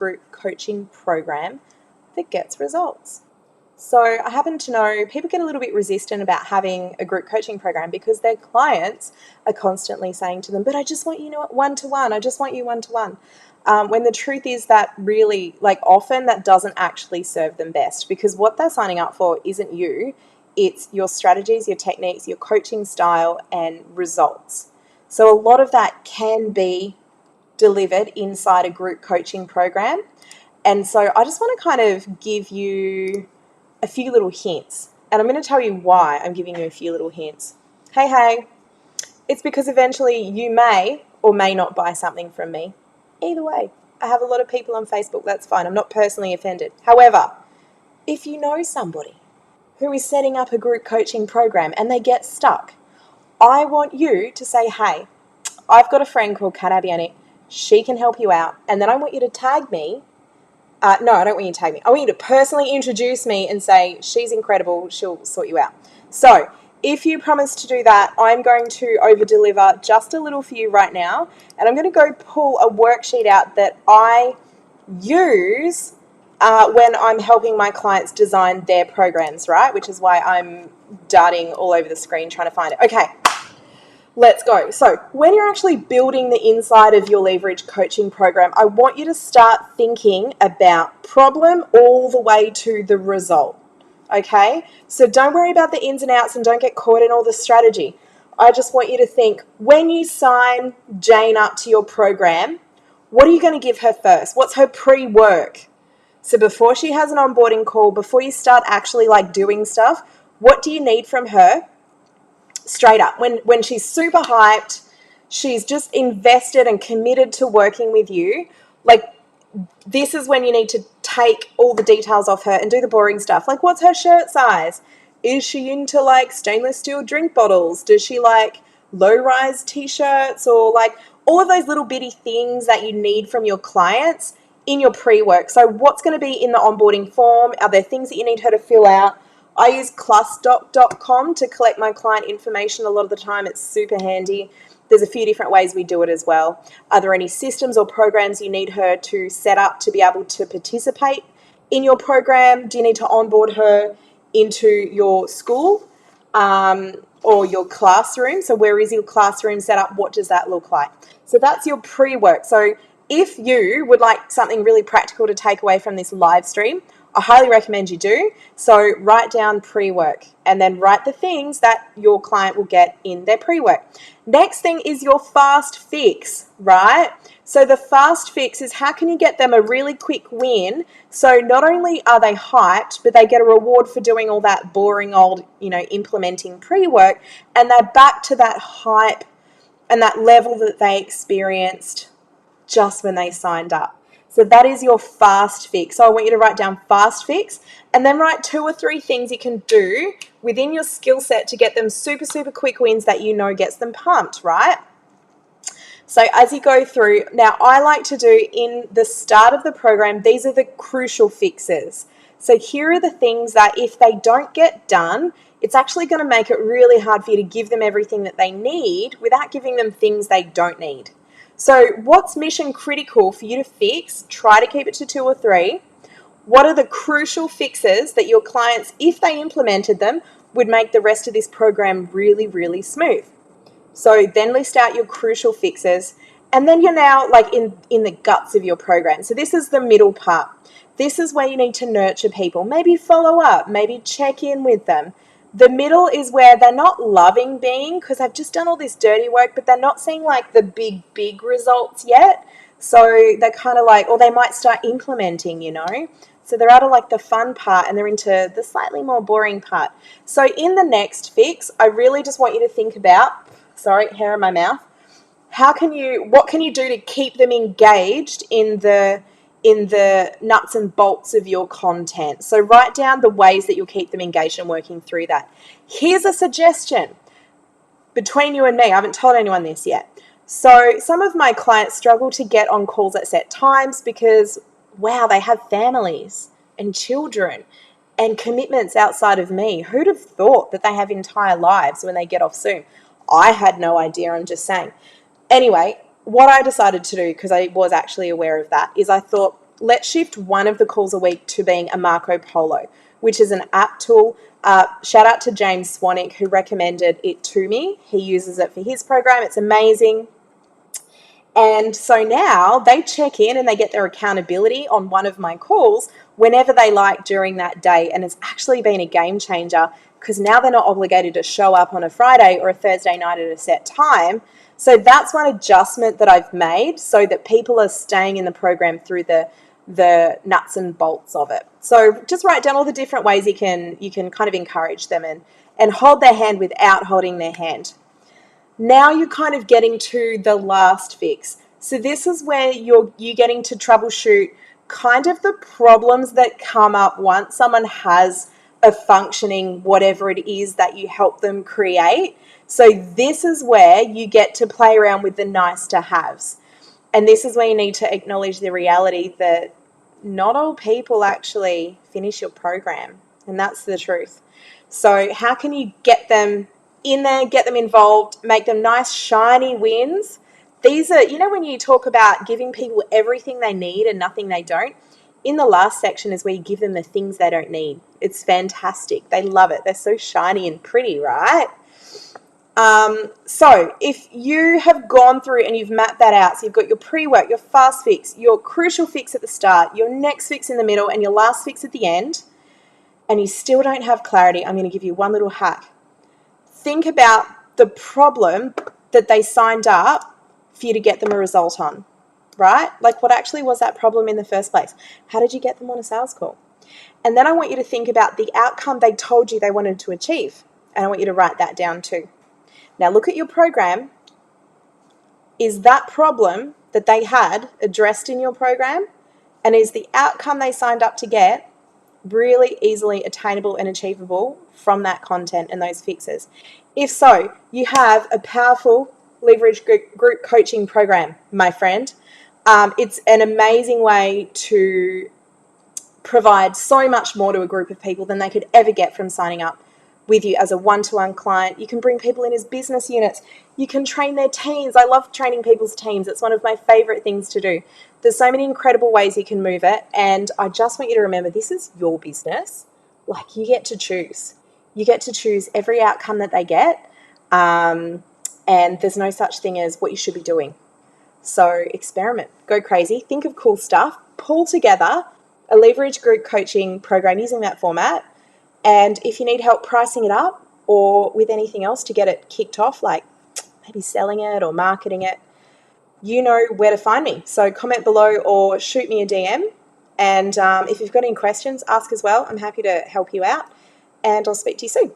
group coaching program that gets results. So I happen to know people get a little bit resistant about having a group coaching program because their clients are constantly saying to them, but I just want you one-to-one, I just want you one-to-one. When the truth is that really, often that doesn't actually serve them best, because what they're signing up for isn't you, it's your strategies, your techniques, your coaching style and results. So a lot of that can be delivered inside a group coaching program. And so I just want to kind of give you a few little hints, and I'm going to tell you why I'm giving you a few little hints. Hey, it's because eventually you may or may not buy something from me. Either way, I have a lot of people on Facebook, that's fine. I'm not personally offended. However, if you know somebody who is setting up a group coaching program and they get stuck, I want you to say, hey, I've got a friend called Kat Abianic. She can help you out. And then I want you to tag me. No, I don't want you to tag me. I want you to personally introduce me and say, she's incredible, she'll sort you out. So if you promise to do that, I'm going to over-deliver just a little for you right now. And I'm going to go pull a worksheet out that I use when I'm helping my clients design their programs, right? Which is why I'm darting all over the screen trying to find it. Okay. Let's go. So when you're actually building the inside of your leverage coaching program, I want you to start thinking about problem all the way to the result. Okay? So don't worry about the ins and outs and don't get caught in all the strategy. I just want you to think, when you sign Jane up to your program, what are you going to give her first? What's her pre-work? So before she has an onboarding call, before you start actually doing stuff, what do you need from her? Straight up, when she's super hyped, she's just invested and committed to working with you, this is when you need to take all the details off her and do the boring stuff. What's her shirt size? Is she into stainless steel drink bottles? Does she like low-rise t-shirts? Or all of those little bitty things that you need from your clients in your pre-work. So what's going to be in the onboarding form? Are there things that you need her to fill out? I use clusdoc.com to collect my client information a lot of the time. It's super handy. There's a few different ways we do it as well. Are there any systems or programs you need her to set up to be able to participate in your program? Do you need to onboard her into your school or your classroom? So where is your classroom set up? What does that look like? So that's your pre-work. So if you would like something really practical to take away from this live stream, I highly recommend you do. So write down pre-work and then write the things that your client will get in their pre-work. Next thing is your fast fix, right? So the fast fix is how can you get them a really quick win? So not only are they hyped, but they get a reward for doing all that boring old, implementing pre-work, and they're back to that hype and that level that they experienced just when they signed up. So that is your fast fix. So I want you to write down fast fix and then write 2 or 3 things you can do within your skill set to get them super, super quick wins that gets them pumped, right? So as you go through, now I like to do in the start of the program, these are the crucial fixes. So here are the things that if they don't get done, it's actually going to make it really hard for you to give them everything that they need without giving them things they don't need. So what's mission critical for you to fix? Try to keep it to 2 or 3. What are the crucial fixes that your clients, if they implemented them, would make the rest of this program really, really smooth? So then list out your crucial fixes, and then you're now in the guts of your program. So this is the middle part. This is where you need to nurture people, maybe follow up, maybe check in with them. The middle is where they're not loving being because they've just done all this dirty work, but they're not seeing the big results yet. So they're kind of or they might start implementing, So they're out of the fun part and they're into the slightly more boring part. So in the next fix, I really just want you to think about, hair in my mouth. What can you do to keep them engaged in the nuts and bolts of your content? So write down the ways that you'll keep them engaged and working through that. Here's a suggestion between you and me. I haven't told anyone this yet. So some of my clients struggle to get on calls at set times because, wow, they have families and children and commitments outside of me. Who'd have thought that they have entire lives when they get off Zoom? I had no idea, I'm just saying. Anyway, what I decided to do, because I was actually aware of that, is I thought, let's shift one of the calls a week to being a Marco Polo, which is an app tool. Shout out to James Swanwick, who recommended it to me. He uses it for his program. It's amazing. And so now they check in and they get their accountability on one of my calls whenever they like during that day. And it's actually been a game changer because now they're not obligated to show up on a Friday or a Thursday night at a set time. So that's one adjustment that I've made so that people are staying in the program through the nuts and bolts of it. So just write down all the different ways you can kind of encourage them and hold their hand without holding their hand. Now you're kind of getting to the last fix. So this is where you're getting to troubleshoot kind of the problems that come up once someone has a functioning whatever it is that you help them create. So this is where you get to play around with the nice to haves. And this is where you need to acknowledge the reality that not all people actually finish your program. And that's the truth. So how can you get them in there, get them involved, make them nice, shiny wins? These are, when you talk about giving people everything they need and nothing they don't, in the last section is where you give them the things they don't need. It's fantastic. They love it. They're so shiny and pretty, right? So if you have gone through and you've mapped that out, so you've got your pre-work, your fast fix, your crucial fix at the start, your next fix in the middle, and your last fix at the end, and you still don't have clarity, I'm going to give you one little hack. Think about the problem that they signed up for you to get them a result on, right? Like, what actually was that problem in the first place? How did you get them on a sales call? And then I want you to think about the outcome they told you they wanted to achieve. And I want you to write that down too. Now look at your program. Is that problem that they had addressed in your program? And is the outcome they signed up to get really easily attainable and achievable from that content and those fixes? If so, you have a powerful leverage group coaching program, my friend. It's an amazing way to provide so much more to a group of people than they could ever get from signing up with you as a one-to-one client. You can bring people in as business units. You can train their teams. I love training people's teams. It's one of my favorite things to do. There's so many incredible ways you can move it. And I just want you to remember, this is your business. Like, you get to choose. You get to choose every outcome that they get. And there's no such thing as what you should be doing. So experiment, go crazy, think of cool stuff, pull together a leverage group coaching program using that format. And if you need help pricing it up or with anything else to get it kicked off, like maybe selling it or marketing it, you know where to find me. So comment below or shoot me a DM. And if you've got any questions, ask as well. I'm happy to help you out. And I'll speak to you soon.